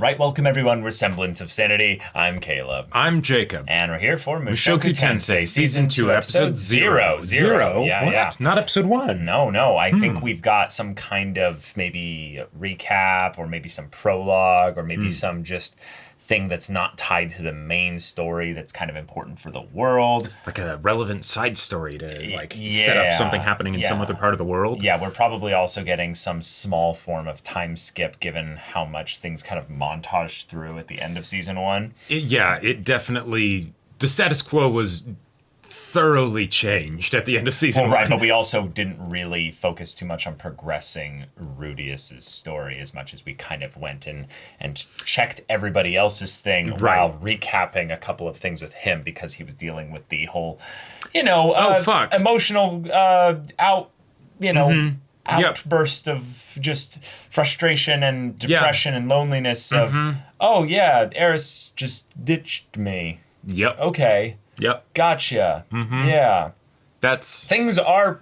right, welcome everyone. We're Semblance of Sanity. I'm Caleb. I'm Jacob. And we're here for Mushoku Tensei, Season 2, Episode 0. Yeah, what? yeah. Not Episode 1. No. I think we've got some kind of maybe recap or maybe some prologue or maybe some just thing that's not tied to the main story that's kind of important for the world. Like a relevant side story to set up something happening in some other part of the world. Yeah, we're probably also getting some small form of time skip given how much things kind of montage through at the end of Season 1. It definitely... The status quo was thoroughly changed at the end of Season 1. Right, but we also didn't really focus too much on progressing Rudius's story as much as we kind of went and checked everybody else's thing while recapping a couple of things with him because he was dealing with the whole, emotional outburst of just frustration and depression and loneliness of, Eris just ditched me. Yep. Okay. Yep. Gotcha. Yeah. That's... Things are,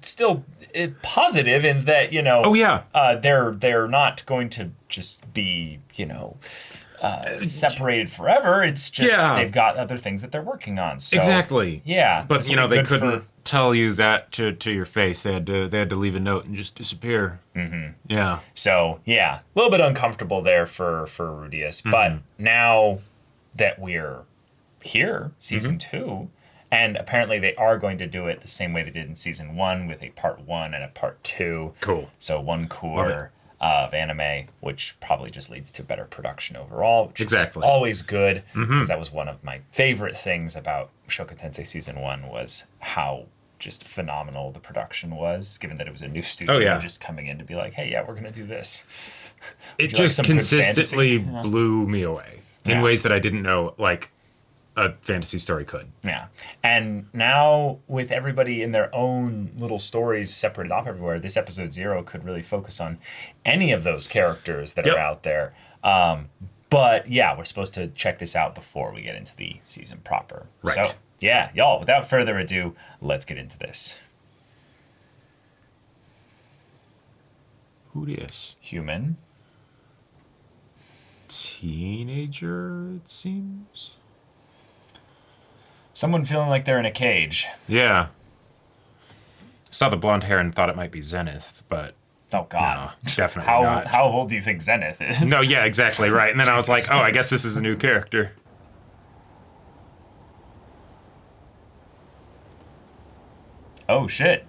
still positive in that, they're not going to just be, separated forever. It's just they've got other things that they're working on. So, exactly. Yeah. But, they couldn't tell you that to your face. They had to leave a note and just disappear. Yeah. So, yeah, a little bit uncomfortable there for Rudius. But now that we're here, Season 2, and apparently they are going to do it the same way they did in Season 1 with a Part 1 and a Part 2. Cool. So one core of anime, which probably just leads to better production overall, which is always good, because that was one of my favorite things about Mushoku Tensei Season 1 was how just phenomenal the production was, given that it was a new studio just coming in to be like, hey, we're going to do this. It just consistently blew me away in ways that I didn't know, a fantasy story could. Yeah. And now with everybody in their own little stories separated off everywhere, this episode 0 could really focus on any of those characters that are out there. But yeah, we're supposed to check this out before we get into the season proper. Right. So yeah, y'all, without further ado, let's get into this. Rudius. Human. Teenager, it seems. Someone feeling like they're in a cage. Yeah. Saw the blonde hair and thought it might be Zenith, but... Oh, God. No, definitely not. How old do you think Zenith is? No, yeah, exactly, right. And then I was like, I guess this is a new character. Oh, shit.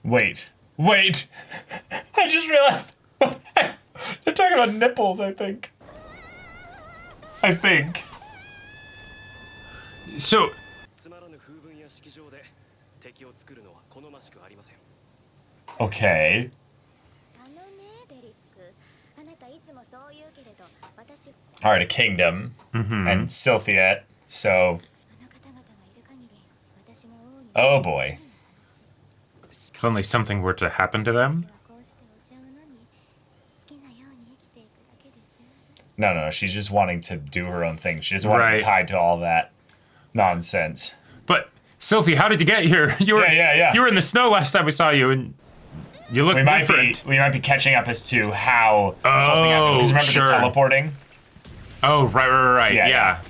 Wait. I just realized. They're talking about nipples, I think. So... Okay. Alright, a kingdom. And Sylphiette. So... Oh, boy. If only something were to happen to them. No, she's just wanting to do her own thing. She doesn't want to be tied to all that nonsense. But, Sylphie, how did you get here? You were, You were in the snow last time we saw you, and you look different. We might be catching up as to how something happened. Because remember the teleporting? Oh, right, yeah.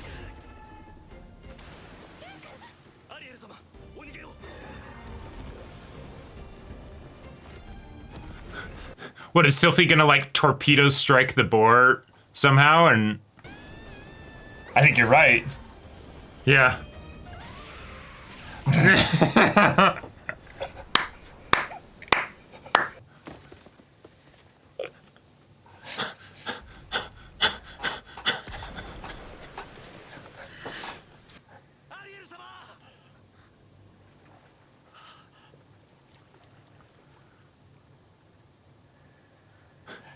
What, is Sylphie gonna, torpedo strike the boar somehow, and... I think you're right. Yeah.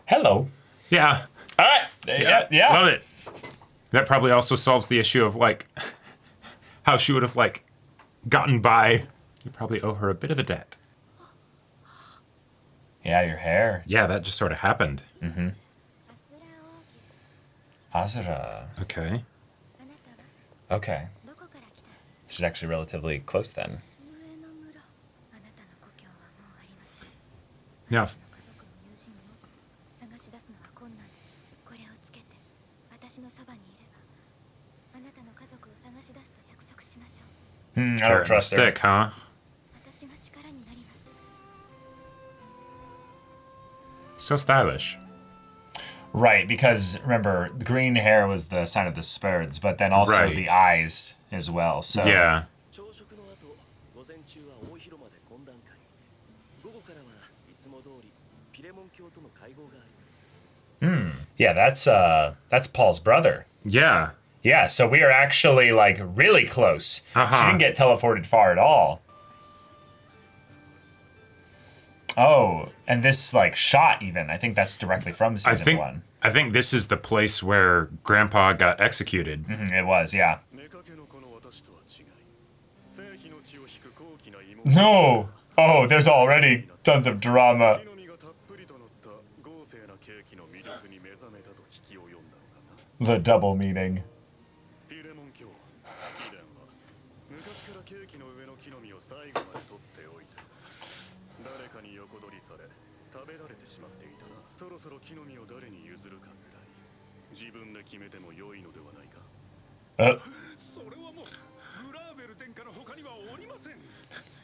Hello. Yeah. All right. Yeah. Love it. That probably also solves the issue of, how she would have, gotten by. You probably owe her a bit of a debt. Yeah, your hair. Yeah, that just sort of happened. Mm-hmm. Azura. Okay. Okay. She's actually relatively close then. Now, I don't trust her. Stick, huh? So stylish. Right, because remember, the green hair was the sign of the Spurs, but then also Right. the eyes as well. So Yeah. Yeah, that's Paul's brother. Yeah. Yeah, so we are actually like really close. Uh-huh. She didn't get teleported far at all. Oh, and this like shot even. I think that's directly from season 1. I think this is the place where Grandpa got executed. It was, yeah. No! Oh, there's already tons of drama. The double meaning.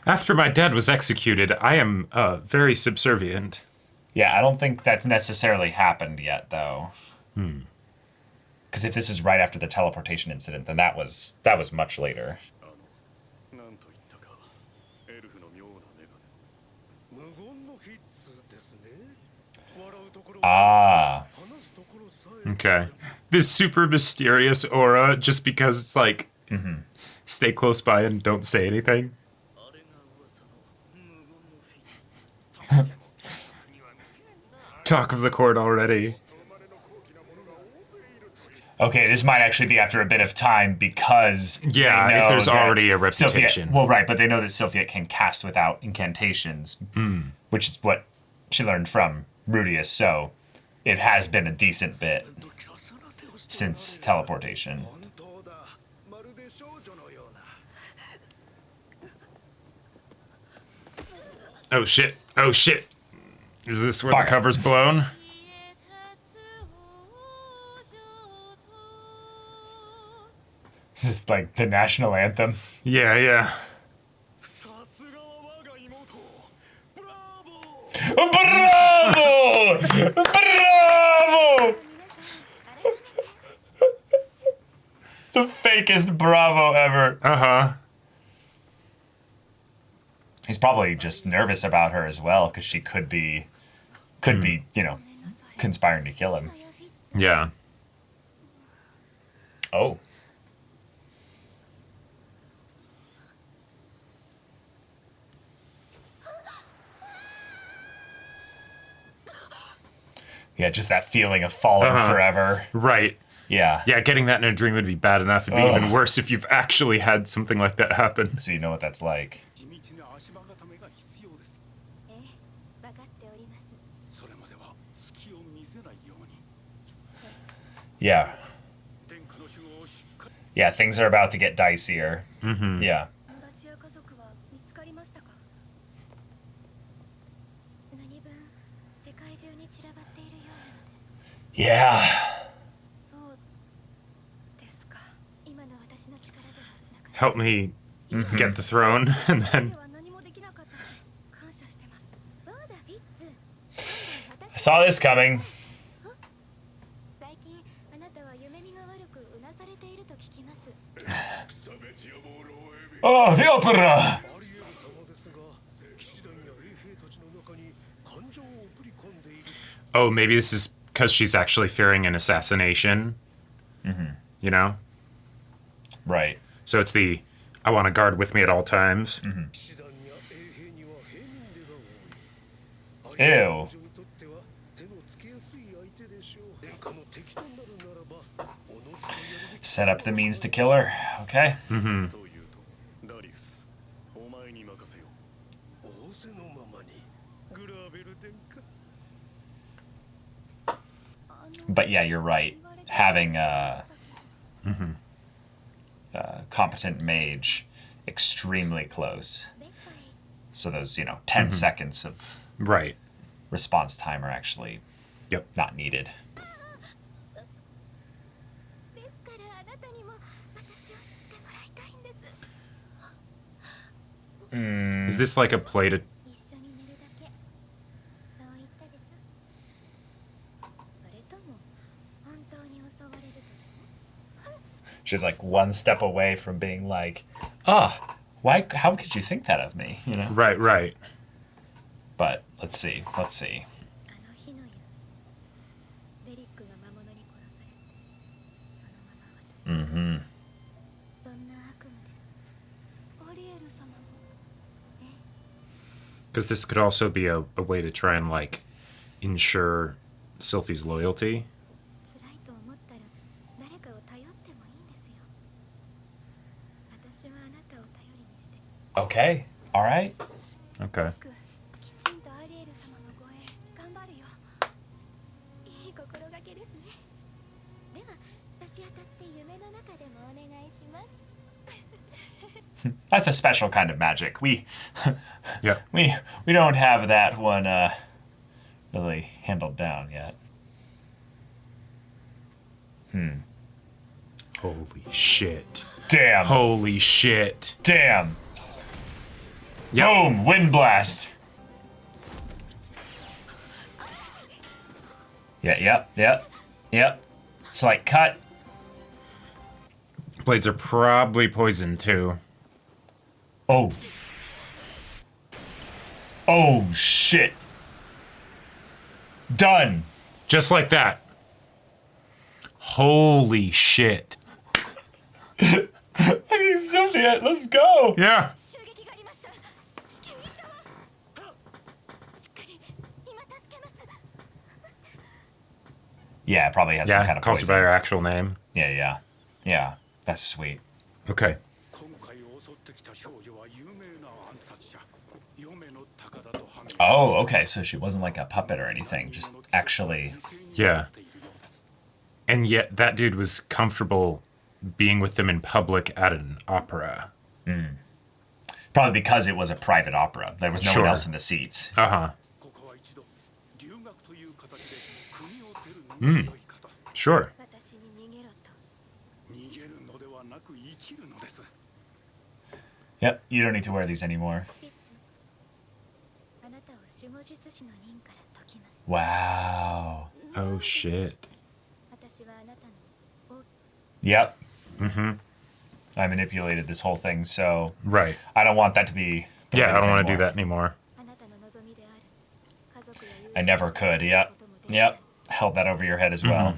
After my dad was executed, I am very subservient. Yeah, I don't think that's necessarily happened yet, though. Because if this is right after the teleportation incident, then that was much later. Ah. Okay. This super mysterious aura, just because it's like, stay close by and don't say anything. Talk of the court already. Okay, this might actually be after a bit of time because Yeah, they know if there's that already a reputation. Well, right, but they know that Sylphiette can cast without incantations, which is what she learned from Rudius, so it has been a decent bit since teleportation. Oh shit. Oh shit. Is this where the cover's blown? This is like the national anthem. Yeah, yeah. Bravo! Bravo! The fakest bravo ever. Uh-huh. He's probably just nervous about her as well, because she could be, you know, conspiring to kill him. Yeah. Oh. Yeah, just that feeling of falling forever. Right. Yeah. Yeah, getting that in a dream would be bad enough. It'd be even worse if you've actually had something like that happen. So you know what that's like. Yeah. Yeah, things are about to get dicier. Yeah. Yeah. Help me get the throne, and then... I saw this coming. Oh, the opera! Oh, maybe this is because she's actually fearing an assassination. You know? Right. So it's the, I want a guard with me at all times. Ew. Set up the means to kill her. Okay. But yeah, you're right. having a competent mage extremely close. So those, 10 seconds of Right. response time are actually not needed. Is this like a play to... She's like one step away from being like, why? How could you think that of me? Right, right. But let's see. Mm-hmm. Because this could also be a way to try and, like, ensure Sylphie's loyalty. Okay. All right. Okay. That's a special kind of magic. We Yeah. we don't have that one really handled down yet. Holy shit. Damn. Holy shit. Damn. Yep. Boom. Wind blast. Yeah. Yep. Slight cut. Blades are probably poisoned, too. Oh shit. Done. Just like that. Holy shit. Hey, Sylphiette, let's go. Yeah. Yeah, it probably has some kind of calls you poison. by your actual name. Yeah. That's sweet. Okay. Oh, okay. So she wasn't like a puppet or anything. Just actually. Yeah. And yet that dude was comfortable being with them in public at an opera. Probably because it was a private opera. There was no one else in the seats. Uh-huh. Sure. Yep, you don't need to wear these anymore. Wow. Oh, shit. Yep. I manipulated this whole thing, so Right. I don't want that to be the way it Yeah, I is don't want to do anymore. that anymore. I never could. Yep. Held that over your head as well.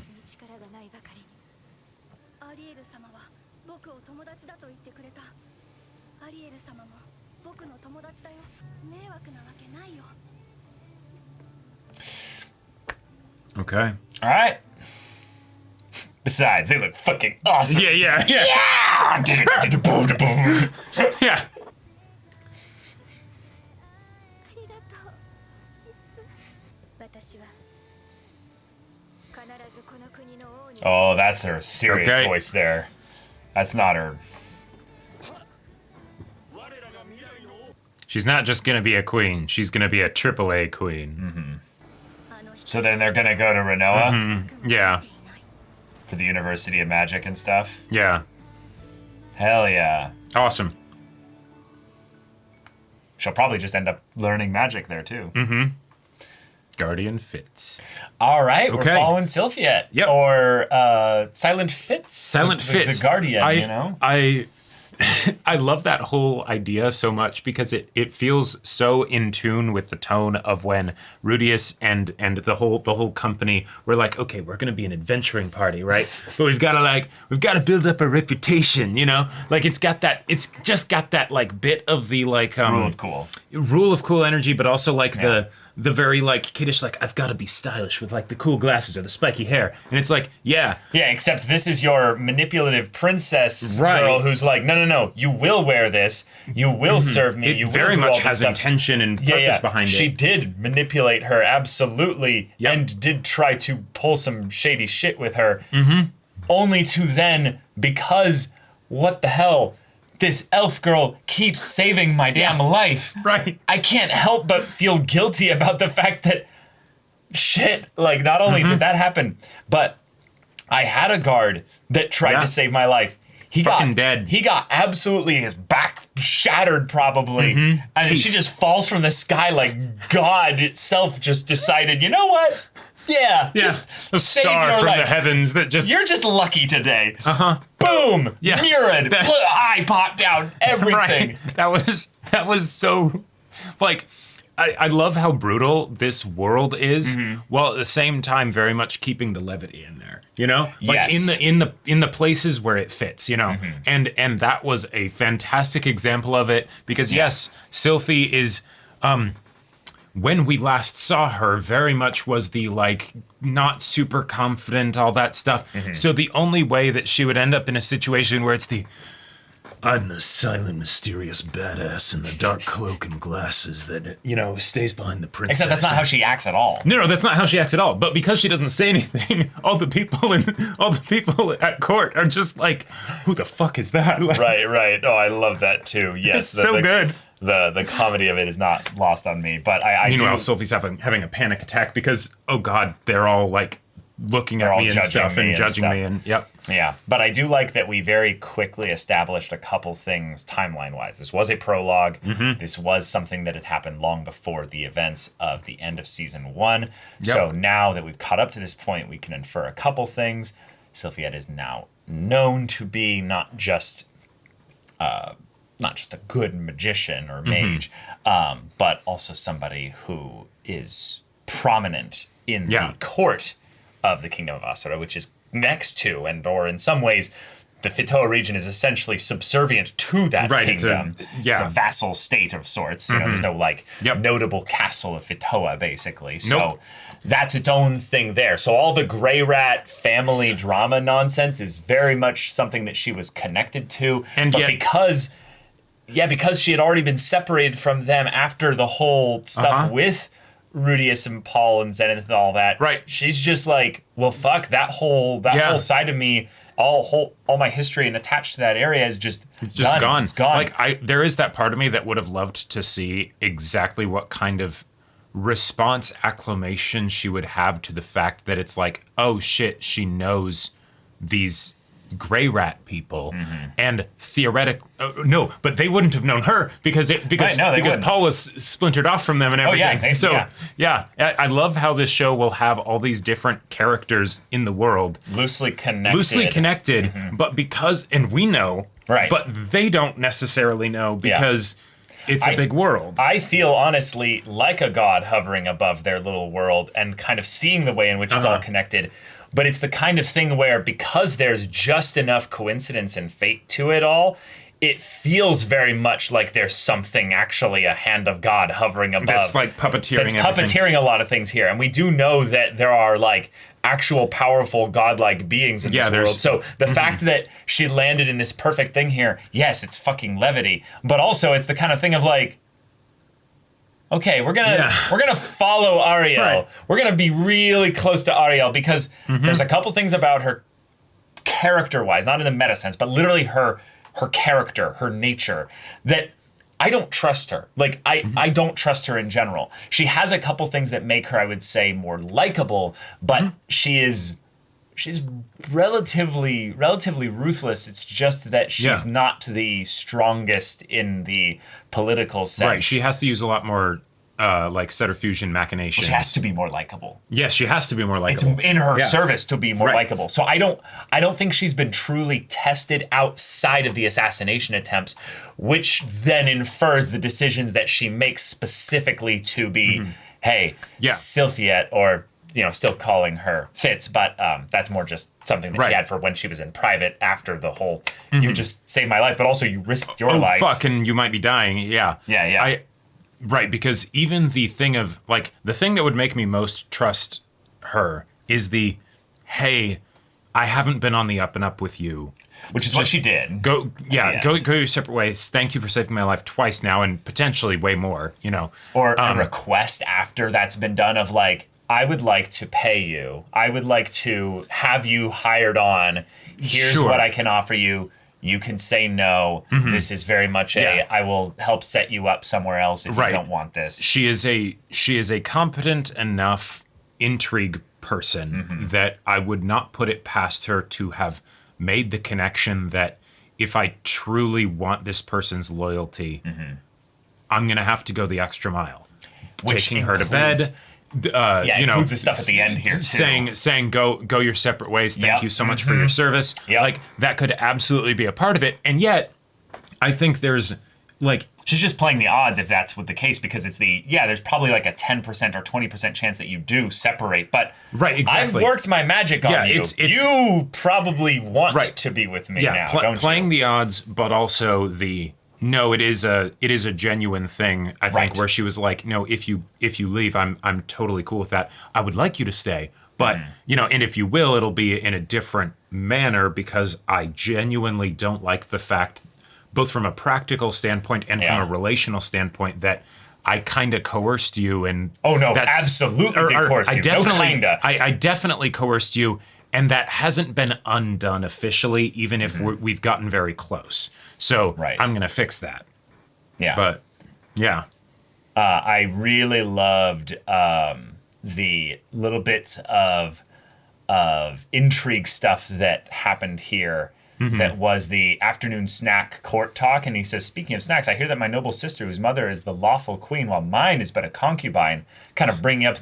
Okay. All right. Besides, they look fucking awesome. Yeah. Yeah. Yeah. Oh, that's her serious Okay. voice there. That's not her. She's not just going to be a queen. She's going to be a AAA queen. So then they're gonna go to Renoa Yeah. for the University of Magic and stuff. Yeah. Hell yeah. Awesome. She'll probably just end up learning magic there too. Guardian Fitz. All right, Okay. we're following Sylphiette. Yep. Or Silent Fitz. Silent Fitz. The Guardian, I love that whole idea so much because it feels so in tune with the tone of when Rudius and the whole company were like, okay, we're gonna be an adventuring party, right? But we've gotta build up a reputation, Like it's just got that like bit of the like Rule of cool. rule of cool energy, but also like the very like kiddish, like I've got to be stylish with like the cool glasses or the spiky hair, and it's like, yeah, except this is your manipulative princess Right. girl who's like, no, you will wear this, you will serve me, you it will very do all much this has stuff. intention and purpose behind She it. did manipulate her, absolutely, Yep. and did try to pull some shady shit with her, only to then, because, what the hell, this elf girl keeps saving my damn life. Right. I can't help but feel guilty about the fact that, shit, like, not only did that happen, but I had a guard that tried to save my life. He Fucking got dead. He got absolutely, his back shattered probably, and she just falls from the sky like God itself just decided, you know what? Yeah, just a save star your from life. the heavens that just You're just lucky today. Boom. Yeah. Mirrored. That- Eye popped out. Everything. Right. That was so, like, I love how brutal this world is, while at the same time very much keeping the levity in there. You know, like Yes. in the places where it fits. You know, and that was a fantastic example of it because yes, Sylphie is. When we last saw her, very much was the like not super confident, all that stuff. So the only way that she would end up in a situation where it's the I'm the silent, mysterious badass in the dark cloak and glasses that, you know, stays behind the princess. Except that's not how she acts at all. No, that's not how she acts at all. But because she doesn't say anything, all the people at court are just like, who the fuck is that? Like, Right. Oh, I love that too. Yes. It's so good. The comedy of it is not lost on me, but I Meanwhile, do, Sylphie's having a panic attack because, oh God, they're all like looking at all me and judging stuff me and and judging stuff. me and yep. Yeah, but I do like that we very quickly established a couple things timeline-wise. This was a prologue. This was something that had happened long before the events of the end of season 1. So now that we've caught up to this point, we can infer a couple things. Sylphiette is now known to be not just a good magician or mage, but also somebody who is prominent in the court of the Kingdom of Asura, which is next to or in some ways the Fitoa region is essentially subservient to that kingdom. It's a vassal state of sorts. You know, there's no like notable castle of Fitoa basically. So that's its own thing there. So all the Grey Rat family drama nonsense is very much something that she was connected to. But because she had already been separated from them after the whole stuff with Rudius and Paul and Zenith and all that. Right. She's just like, well, fuck, that whole side of me, all my history and attached to that area is just gone. It's gone. Like there is that part of me that would have loved to see exactly what kind of response acclamation she would have to the fact that it's like, oh shit, she knows these Grey Rat people, and but they wouldn't have known her because Paul was splintered off from them and everything. I love how this show will have all these different characters in the world loosely connected, but because we know, but they don't necessarily know because it's a big world. I feel honestly like a god hovering above their little world and kind of seeing the way in which it's all connected. But it's the kind of thing where because there's just enough coincidence and fate to it all, it feels very much like there's something, actually a hand of God hovering above. That's like puppeteering. That's puppeteering a lot of things here. And we do know that there are like actual powerful godlike beings in this world. So the fact that she landed in this perfect thing here, yes, it's fucking levity. But also it's the kind of thing of like, okay, we're gonna follow Ariel. Right. We're gonna be really close to Ariel because there's a couple things about her character-wise, not in the meta sense, but literally her character, her nature, that I don't trust her. Like I don't trust her in general. She has a couple things that make her, I would say, more likable, but she's relatively ruthless. It's just that she's not the strongest in the political sense. Right. She has to use a lot more like subterfuge machinations. Well, she has to be more likable. Yes, she has to be more likable. It's in her service to be more likable. So I don't think she's been truly tested outside of the assassination attempts, which then infers the decisions that she makes specifically to be, hey, Sylphiette, or still calling her Fitz, but that's more just something that she had for when she was in private after the whole, you just saved my life, but also you risked your life. Fuck, and you might be dying. Yeah. Right, because even the thing of, like, the thing that would make me most trust her is the, hey, I haven't been on the up and up with you. Which is what she did. Go your separate ways. Thank you for saving my life twice now, and potentially way more, you know. Or a request after that's been done of, like, I would like to pay you. I would like to have you hired on. Here's what I can offer you. You can say no. This is very much I will help set you up somewhere else if you don't want this. She is a competent enough intrigue person that I would not put it past her to have made the connection that if I truly want this person's loyalty, I'm going to have to go the extra mile. Which taking her to bed. Includes the stuff at the end here too. Saying go your separate ways. Thank you so much for your service. Like, that could absolutely be a part of it. And yet, I think there's, like, she's just playing the odds if that's what the case, because it's there's probably like a 10% or 20% chance that you do separate. But I've worked my magic on you. You probably want to be with me now, don't you? Playing the odds, but also no, it is a genuine thing, I think, where she was like, no, if you leave, I'm totally cool with that. I would like you to stay, but and if you will, it'll be in a different manner, because I genuinely don't like the fact, both from a practical standpoint and from a relational standpoint, that I kind of coerced you. And absolutely did coerce you. I definitely coerced you, and that hasn't been undone officially, even if we've gotten very close. So I'm going to fix that. Yeah. But, yeah. I really loved the little bits of intrigue stuff that happened here. That was the afternoon snack court talk. And he says, speaking of snacks, I hear that my noble sister, whose mother is the lawful queen, while mine is but a concubine, kind of bringing up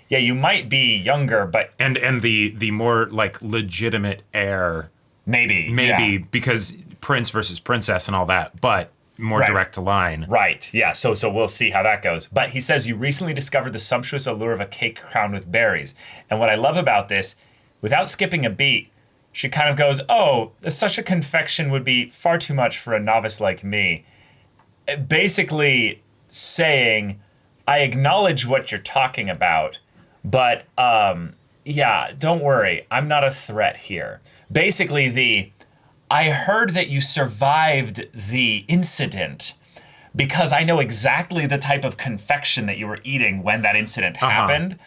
you might be younger, but... And the more, like, legitimate heir. Maybe, because prince versus princess and all that, but more direct to line. Right, yeah, so we'll see how that goes. But he says, you recently discovered the sumptuous allure of a cake crowned with berries. And what I love about this, without skipping a beat, she kind of goes, such a confection would be far too much for a novice like me. Basically saying, I acknowledge what you're talking about, but don't worry, I'm not a threat here. Basically, I heard that you survived the incident because I know exactly the type of confection that you were eating when that incident happened,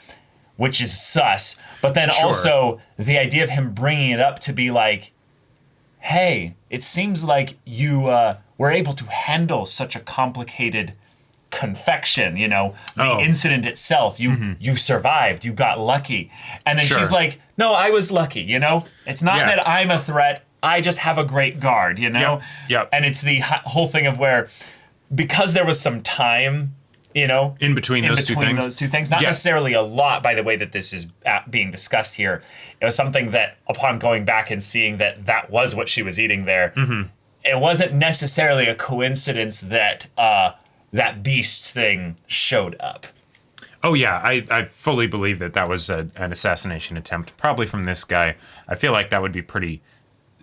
which is sus. But then also the idea of him bringing it up to be like, hey, it seems like you were able to handle such a complicated confection, the incident itself, you survived, you got lucky. And then she's like, no, I was lucky, it's not that I'm a threat, I just have a great guard, Yep. And it's the whole thing of where, because there was some time, in between those two things, not necessarily a lot, by the way that this is being discussed here. It was something that, upon going back and seeing that was what she was eating there, it wasn't necessarily a coincidence that that beast thing showed up. Oh, yeah, I fully believe that was an assassination attempt, probably from this guy. I feel like that would be pretty...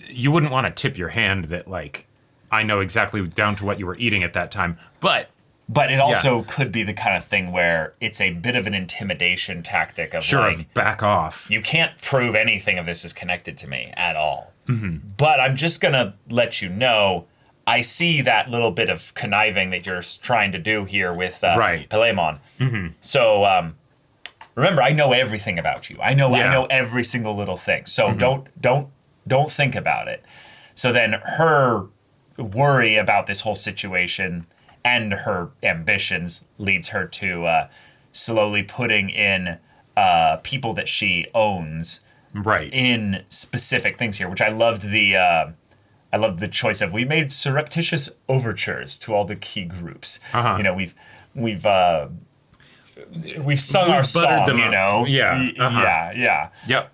You wouldn't want to tip your hand that, like, I know exactly down to what you were eating at that time, but it also could be the kind of thing where it's a bit of an intimidation tactic of back off. You can't prove anything of this is connected to me at all. But I'm just going to let you know, I see that little bit of conniving that you're trying to do here with Palemon. So remember, I know everything about you. I know every single little thing. So don't think about it. So then her worry about this whole situation and her ambitions leads her to slowly putting in people that she owns in specific things here, which I loved the choice of, we made surreptitious overtures to all the key groups. We've sung our song, Yep.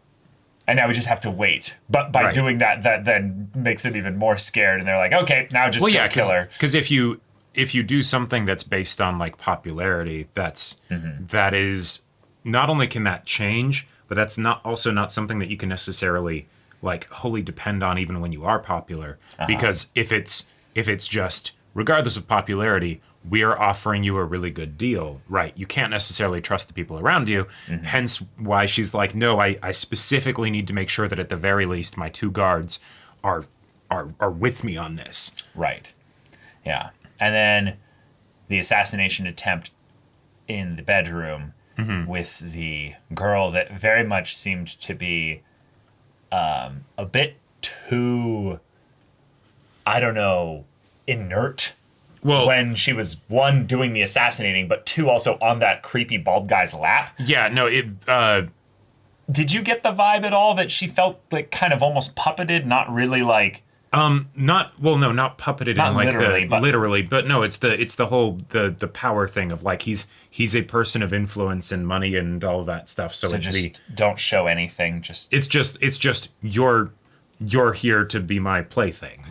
And now we just have to wait. But by doing that then makes it even more scared. And they're like, okay, now just go kill her. Because if you do something that's based on, like, popularity, that is, not only can that change, but that's not something that you can necessarily, like, wholly depend on even when you are popular. Because if it's just, regardless of popularity, we are offering you a really good deal, right? You can't necessarily trust the people around you. Hence why she's like, no, I specifically need to make sure that at the very least my 2 guards are with me on this. Right. Yeah. And then the assassination attempt in the bedroom with the girl that very much seemed to be a bit too, I don't know, inert. Well, when she was, 1, doing the assassinating, but 2, also on that creepy bald guy's lap. Yeah, no, Did you get the vibe at all that she felt like kind of almost puppeted, not really like... not puppeted not in like literally, but no, it's the whole the power thing of like he's a person of influence and money and all of that stuff. So it's just don't show anything. It's just you're here to be my plaything,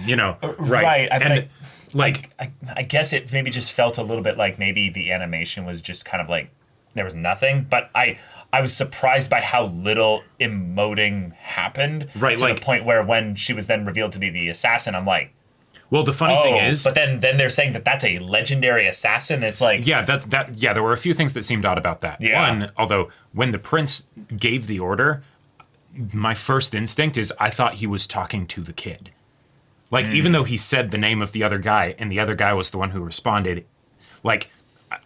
right? Like I guess it maybe just felt a little bit like maybe the animation was just kind of like there was nothing, but I was surprised by how little emoting happened. Right, to the point where when she was then revealed to be the assassin, I'm like, well, the funny thing is, but then they're saying that that's a legendary assassin. It's like, yeah, there were a few things that seemed odd about that. Yeah. One, although when the prince gave the order, my first instinct is I thought he was talking to the kid. Like, even though he said the name of the other guy and the other guy was the one who responded, like,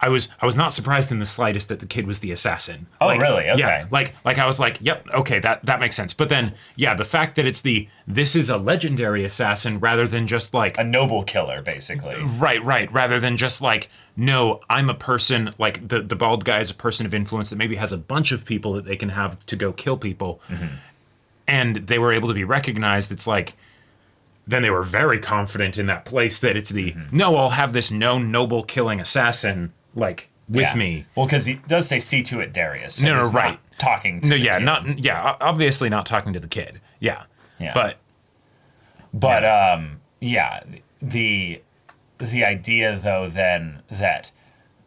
I was not surprised in the slightest that the kid was the assassin. Oh, like, really? Okay. Yeah, like I was like, yep, okay, that makes sense. But then, yeah, the fact that this is a legendary assassin rather than just like a noble killer, basically. Right, rather than just like, no, I'm a person, like the bald guy is a person of influence that maybe has a bunch of people that they can have to go kill people. And they were able to be recognized. It's like, then they were very confident in that place that it's no, I'll have this known noble killing assassin like with me. Well, because he does say see to it, Darius. So no, he's right. Not talking to the kid. Obviously not talking to the kid. Yeah. But the idea though then that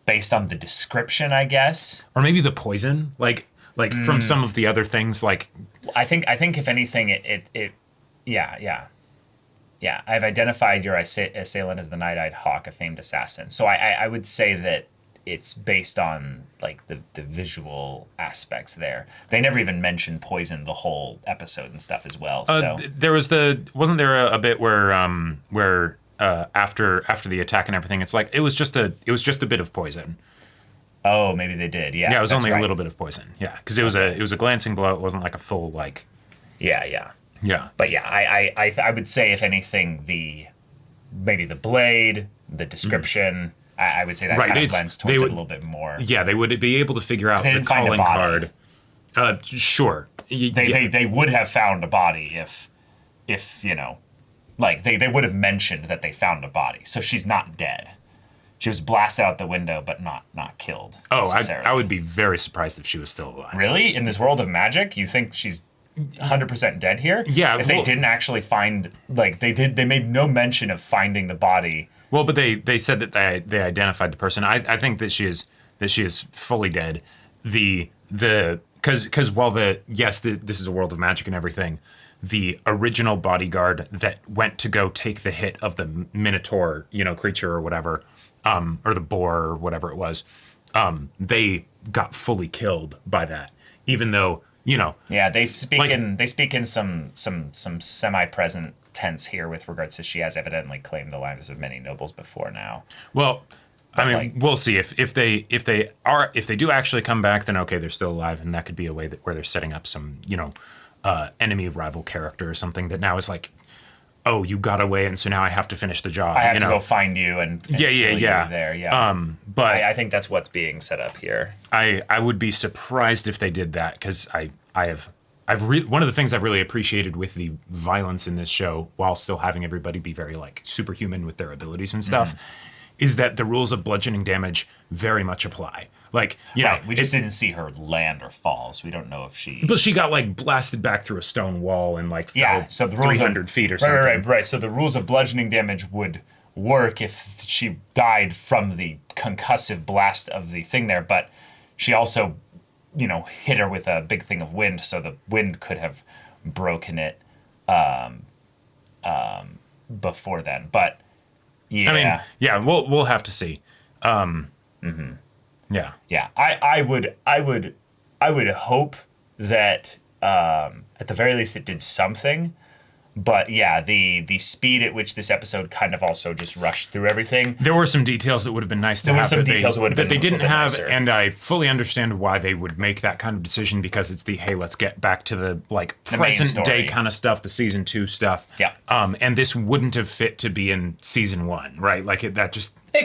based on the description, I guess, or maybe the poison, like from some of the other things, like I think if anything, it yeah, I've identified your assailant as the Night-Eyed Hawk, a famed assassin. So I would say that it's based on like the visual aspects there. They never even mentioned poison the whole episode and stuff as well. So there was wasn't there a bit where after the attack and everything, it's like it was just a bit of poison. Oh, maybe they did. Yeah, it was only a little bit of poison. Yeah, because it was a glancing blow. It wasn't like a full like. Yeah. But yeah, I would say if anything, maybe the blade, the description, I would say that kind of lends towards it a little bit more. Yeah, they would be able to figure out the calling card. Sure. They would have found a body if like they would have mentioned that they found a body. So she's not dead. She was blasted out the window, but not killed. Oh, I would be very surprised if she was still alive. Really? In this world of magic, you think she's 100% dead here? Yeah. If they didn't actually find, like they made no mention of finding the body. Well, but they said that they identified the person. I think that she is fully dead. Because while this is a world of magic and everything, the original bodyguard that went to go take the hit of the Minotaur, creature or whatever, or the boar or whatever it was, they got fully killed by that, even though. Yeah, they speak in some semi-present tense here with regards to she has evidently claimed the lives of many nobles before now. Well, we'll see if they do actually come back, then okay, they're still alive, and that could be a way where they're setting up some enemy rival character or something that now is like, oh, you got away, and so now I have to finish the job. I have to go find you and kill you there. Yeah. But I think that's what's being set up here. I would be surprised if they did that, because one of the things I've really appreciated with the violence in this show, while still having everybody be very like superhuman with their abilities and stuff, is that the rules of bludgeoning damage very much apply. Like, we just didn't see her land or fall, so we don't know if she. But she got like blasted back through a stone wall and like fell so the rules 300 feet or something. Right. So the rules of bludgeoning damage would work if she died from the concussive blast of the thing there, but she also, hit her with a big thing of wind, so the wind could have broken it before then. But yeah, we'll have to see. Yeah. Yeah, I would hope that at the very least it did something. But yeah, the speed at which this episode kind of also just rushed through everything. There were some details that would have been nice to have. There were some details that would have been they didn't have, nicer. and I fully understand why they would make that kind of decision, because it's the, hey, let's get back to the present day kind of stuff, the season 2 stuff. Yeah. And this wouldn't have fit to be in season 1, right? Like it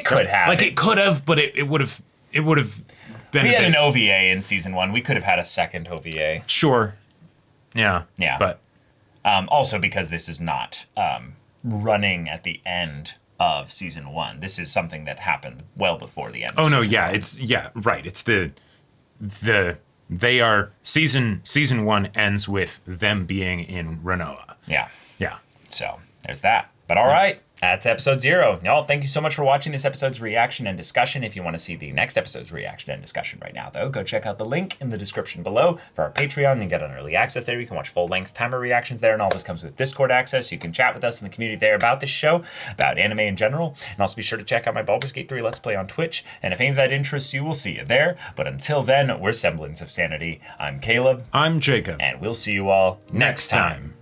could have. Like it could have, but it would have been. We had an OVA in season 1. We could have had a second OVA. Sure. Yeah. Yeah. But also because this is not running at the end of season 1. This is something that happened well before the end. Oh no, yeah, it's right. It's they are season 1 ends with them being in Renoa. Yeah. Yeah. So there's that. But all right. That's episode 0. Y'all, thank you so much for watching this episode's reaction and discussion. If you want to see the next episode's reaction and discussion right now, though, go check out the link in the description below for our Patreon and get an early access there. You can watch full-length timer reactions there, and all this comes with Discord access. You can chat with us in the community there about this show, about anime in general, and also be sure to check out my Baldur's Gate 3 Let's Play on Twitch, and if any of that interests you, we'll see you there. But until then, we're Semblance of Sanity. I'm Caleb. I'm Jacob. And we'll see you all next time.